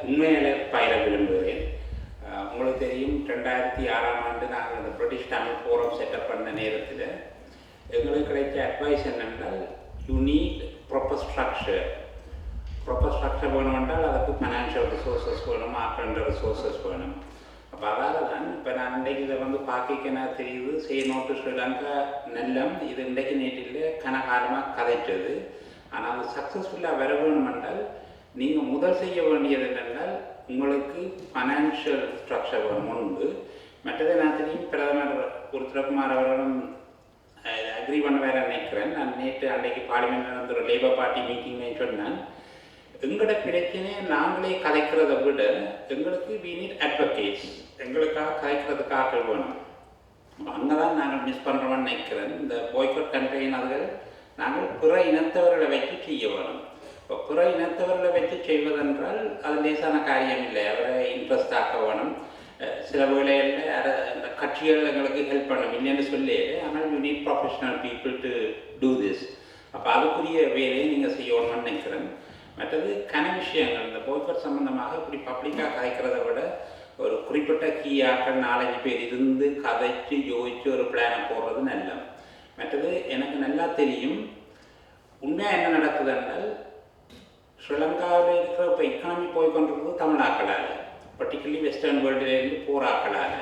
உண்மையிலே பயிர விரும்புகிறேன். உங்களுக்கு தெரியும் 2006ஆம் ஆண்டு நாங்கள் அந்த பிரிட்டிஷ் தமிழ் ஃபோரம் செட்டப் பண்ண நேரத்தில் எங்களுக்கு கிடைச்ச அட்வைஸ் என்னென்றால் யூ நீட் ப்ராப்பர் ஸ்ட்ரக்சர் வேணும் என்றால் அதுக்கு ஃபைனான்ஷியல் ரிசோர்ஸஸ் வேணும், ஆக்கண்ட ரிசோர்ஸஸ் வேணும். அப்போ அதால் தான் இப்போ நான் இன்றைக்கு இதை பார்க்க தெரியுது சே நோட்டு ஸ்ரீலங்கா நல்லம் இது இன்றைக்கு நேற்றில் கனகாலமாக கதைச்சது. ஆனால் அது சக்ஸஸ்ஃபுல்லாக வர வேணும் என்றால் நீங்கள் முதல் செய்ய வேண்டியது என்னென்றால் உங்களுக்கு ஃபைனான்ஷியல் ஸ்ட்ரக்சர் வேணும் உண்டு. மற்றதை நான் தெரியும் பிரதமர் உருத்திரகுமார் அவர்களும் அக்ரி பண்ண வேற நினைக்கிறேன். நான் நேற்று அன்றைக்கு பார்லிமெண்ட் நடந்த ஒரு லேபர் பார்ட்டி மீட்டிங்னு சொன்னேன். எங்களோட பிரச்சனையை நாங்களே கதைக்கிறத விட எங்களுக்கு வி நீட் அட்வொகேட்ஸ், எங்களுக்காக கதைக்கிறதுக்காக வேணும். அங்கே தான் நாங்கள் மிஸ் பண்ணுறோம்னு நினைக்கிறேன். இந்த பாய்காட் கேம்பெயின் அதுகள் நாங்கள் பிற இனத்தவர்களை வச்சு செய்ய வேணும். இப்போ பிற இனத்தவர்களை வச்சு செய்வதென்றால் அது லேசான காரியம் இல்லை. அவரை இன்ட்ரெஸ்ட் ஆக்க வேணும். சில வேளைகளில் இந்த கட்சிகள் எங்களுக்கு ஹெல்ப் பண்ணணும் இல்லைன்னு சொல்லி, ஆனால் you need professional people to do this. அப்போ அதுக்குரிய வேலையை நீங்கள் செய்யணும்னு நினைக்கிறேன். மற்றது விஷயங்கள் இந்த பாய்காட் சம்பந்தமாக இப்படி பப்ளிக்காக கதைக்கிறத விட ஒரு குறிப்பிட்ட கீயாக்கள் 4-5 பேர் இருந்து கதைச்சு யோசிச்சு ஒரு பிளானை போடுறது நல்ல. மற்றது எனக்கு நல்லா தெரியும் உண்மையாக என்ன நடக்குது என்றால் ஸ்ரீலங்காவில் இருக்கிற இப்போ எக்கானமி போய்கொண்டிருக்கிறது தமிழாக்களால், பர்டிகுலர்லி வெஸ்டர்ன் வேர்ல்டுலேருந்து போராக்களால்.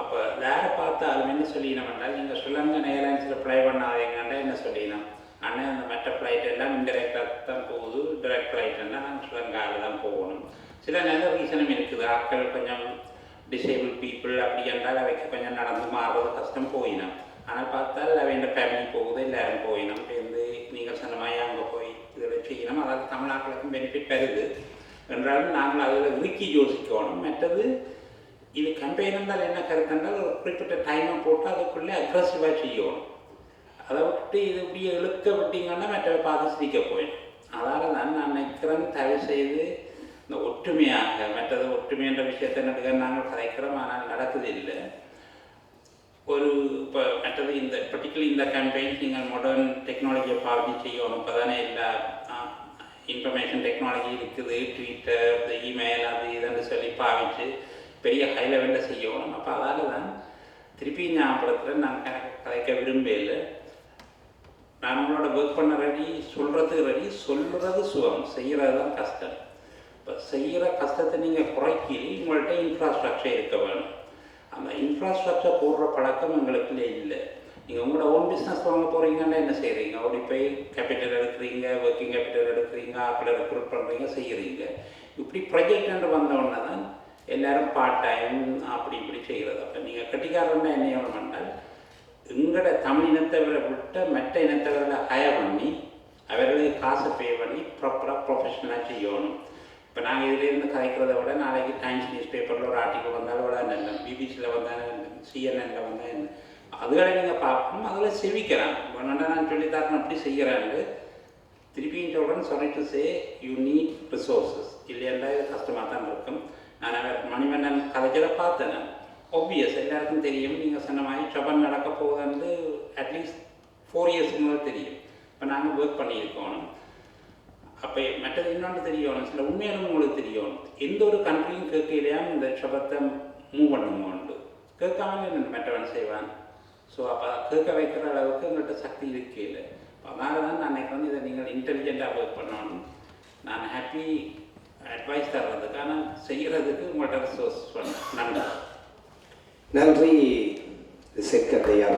அப்போ வேறு பார்த்தாலும் என்ன சொல்லினோம் என்றால் நீங்கள் ஸ்ரீலங்கன் ஏர்லைன்ஸில் ஃப்ளை பண்ணாதீங்கன்னா என்ன சொல்லினோம், ஆனால் அந்த மற்ற ஃப்ளைட் எல்லாம் இன்டெரக்டாக தான் போகுது, டைரக்ட் ஃப்ளைட்னால் நாங்கள் ஸ்ரீலங்காவில் தான் போகணும். சில நல்ல ரீசனும் இருக்குது. ஆட்கள் கொஞ்சம் டிசேபிள் பீப்புள் அப்படி என்றால் அவைக்கு கொஞ்சம் நடந்து மாறுறது கஷ்டம் போயினோம். ஆனால் பார்த்தால் அவை இந்த ஃபேமிலி போகுது, எல்லோரும் போயினோம். சேர்ந்து நீங்கள் சொன்னமாதிரி அங்கே போய் இதில் செய்யணும். அதாவது தமிழ்நாட்டுக்கும் பெனிஃபிட் வருது என்றாலும் நாங்கள் அதில் இறுக்கி யோசிக்கணும். மற்றது இது கம்பெனி இருந்தால் என்ன கருத்துன்றால் ஒரு குறிப்பிட்ட டைமை போட்டு அதுக்குள்ளே அக்ரெசிவாக செய்யணும். அதை விட்டு இது இப்படியே இழுக்க விட்டீங்கன்னா மற்றவை பார்த்து சிரிக்க போயிடும். அதால் தான் நான் நினைக்கிறேன் தயவு செய்து இந்த ஒற்றுமையாக மற்றது ஒற்றுமைன்ற விஷயத்தை நடுக்க நாங்கள் கதைக்கிறோம், ஆனால் நடக்குது இல்லை. ஒரு இப்போ மற்றது இந்த பர்டிகுலர் இந்த கேம்பெயின் நீங்கள் மாடர்ன் டெக்னாலஜியை பாவிச்சு செய்யணும். இப்போ தானே எல்லா இன்ஃபர்மேஷன் டெக்னாலஜி இருக்குது, ட்விட்டர், இந்த இமெயில் அது இதுன்னு சொல்லி பாவிச்சு பெரிய ஹை லெவலில் செய்யணும். அப்போ அதால் தான் திருப்பி ஞாபகத்தில் நான் கதைக்க விரும்பல. நான் உங்களோட ஒர்க் பண்ண ரெடி, சொல்கிறது ரெடி, சொல்கிறது சுகம், செய்கிறது தான் கஷ்டம். இப்போ செய்கிற கஷ்டத்தை நீங்கள் குறைக்கி உங்கள்கிட்ட இன்ஃப்ராஸ்ட்ரக்சர் இருக்க வேணும். அந்த இன்ஃப்ராஸ்ட்ரக்சர் போடுற பழக்கம் எங்களுக்கு இல்லை. நீங்கள் உங்களோட ஓன் பிஸ்னஸ் வாங்க போகிறீங்கன்னா என்ன செய்கிறீங்க, ஓடி போய் கேபிட்டல் எடுக்கிறீங்க, ஒர்க்கிங் கேபிட்டல் எடுக்கிறீங்க, ஆக்களை ரெக்ரூட் பண்ணுறீங்க, செய்கிறீங்க. இப்படி ப்ராஜெக்ட் என்று வந்தோடனே தான் எல்லோரும் பார்ட் டைம் அப்படி இப்படி செய்கிறது. அப்போ நீங்கள் கட்டிக்காரன்னா என்ன பண்ணால் எங்களோட தமிழ் இனத்தவரை விட்ட மற்ற இனத்தவர்களை ஹயர் பண்ணி அவர்களுக்கு காசை பே பண்ணி ப்ராப்பராக ப்ரொஃபஷனலாக செய்யணும். இப்போ நாங்கள் இதிலேருந்து கதைக்கிறத விட நாளைக்கு டைம்ஸ் நியூஸ் பேப்பரில் ஒரு ஆர்டிக்கல் வந்தாலும் விட நல்ல, பிபிசியில் வந்தால் சிஎன்எனில் வந்தால் என்ன, அதுகளை நீங்கள் பார்க்கணும். அதில் செவிக்கிறாங்க வேணா நான் சொல்லித்தாரன் அப்படி செய்கிறாங்க. திருப்பியும் சொல்கிறேன், சொல்லிட்டு சே யூ நீட் ரிசோர்ஸஸ் இல்லையா, இது கஷ்டமாக தான் இருக்கும். நான் அவர் மணிவண்ணன் கதைச்சதை பார்த்தேன். ஆப்வியஸ் எல்லாருக்கும் தெரியும். நீங்கள் சொன்ன மாதிரி ட்ரபல் நடக்க போகுதுன்னு அட்லீஸ்ட் 4 இயர்ஸ்க்கு முதல் தெரியும். இப்போ நாங்கள் ஒர்க் பண்ணியிருக்கோம். அப்போ மற்றது இன்னொன்று தெரியணும், சில உண்மையான உங்களுக்கு தெரியணும். எந்த ஒரு கண்ட்ரியும் கேட்கலையாம் இந்த ட்ரபத்தை மூவ் பண்ணுவோண்டு கேட்காமலே மற்றவன் செய்வான். ஸோ அப்போ கேட்க வைக்கிற அளவுக்கு எங்கள்கிட்ட சக்தி இருக்கையில். அதனால தான் நான் நினைக்கிறேன் இதை நீங்கள் இன்டெலிஜென்ட்டாக ஒர்க் பண்ணணும். நான் ஹாப்பி அட்வைஸ் தர்றதுக்கு, ஆனால் செய்கிறதுக்கு உங்கள்கிட்ட ரிசோர்ஸ் பண்ணேன். நன்றி. நன்றி செக்கத்தையா.